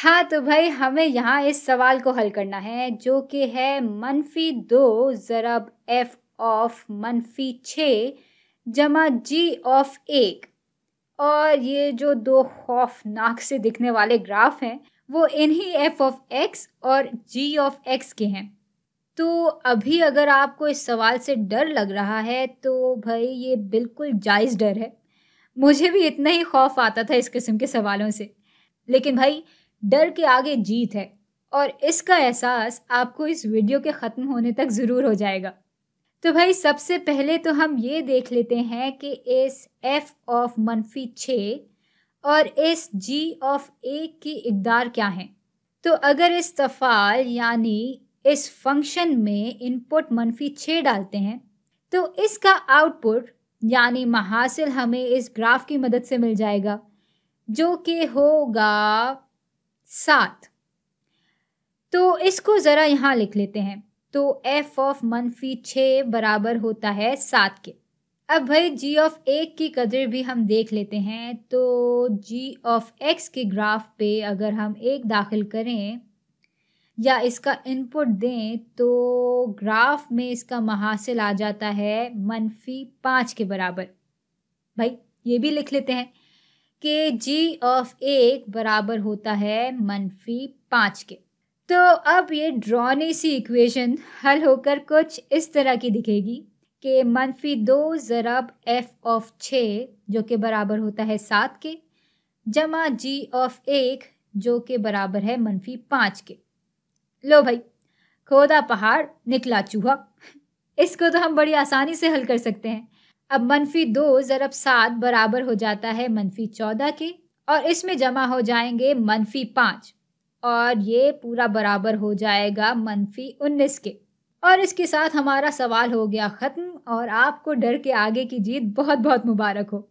हाँ, तो भाई हमें यहाँ इस सवाल को हल करना है जो कि है -2 ज़रब f ऑफ -6 जमा g ऑफ 1। और ये जो दो खौफनाक से दिखने वाले ग्राफ हैं वो इन्हीं f ऑफ x और g ऑफ x के हैं। तो अभी अगर आपको इस सवाल से डर लग रहा है तो भाई ये बिल्कुल जायज़ डर है। मुझे भी इतना ही खौफ आता था इस किस्म के सवालों से। लेकिन भाई डर के आगे जीत है और इसका एहसास आपको इस वीडियो के ख़त्म होने तक ज़रूर हो जाएगा। तो भाई सबसे पहले तो हम ये देख लेते हैं कि इस f ऑफ -6 और इस g ऑफ 1 की इक़दार क्या है। तो अगर इस तफ़ाल यानी इस फंक्शन में इनपुट -6 डालते हैं तो इसका आउटपुट यानी महासिल हमें इस ग्राफ की मदद से मिल जाएगा जो कि होगा 7। तो इसको ज़रा यहाँ लिख लेते हैं। तो f ऑफ -6 बराबर होता है 7 के। अब भाई g ऑफ 1 की कदर भी हम देख लेते हैं। तो g ऑफ x के ग्राफ पे अगर हम 1 दाखिल करें या इसका इनपुट दें तो ग्राफ में इसका महासिल आ जाता है -5 के बराबर। भाई ये भी लिख लेते हैं कि g ऑफ 1 बराबर होता है -5 के। तो अब ये ड्रॉनी सी इक्वेशन हल होकर कुछ इस तरह की दिखेगी कि -2 ज़रब f ऑफ 6 जो कि बराबर होता है 7 के जमा g ऑफ 1 जो कि बराबर है -5 के। लो भाई खोदा पहाड़ निकला चूहा। इसको तो हम बड़ी आसानी से हल कर सकते हैं। अब -2 ज़रब 7 बराबर हो जाता है -14 के और इसमें जमा हो जाएंगे -5 और ये पूरा बराबर हो जाएगा -19 के। और इसके साथ हमारा सवाल हो गया ख़त्म और आपको डर के आगे की जीत बहुत बहुत मुबारक हो।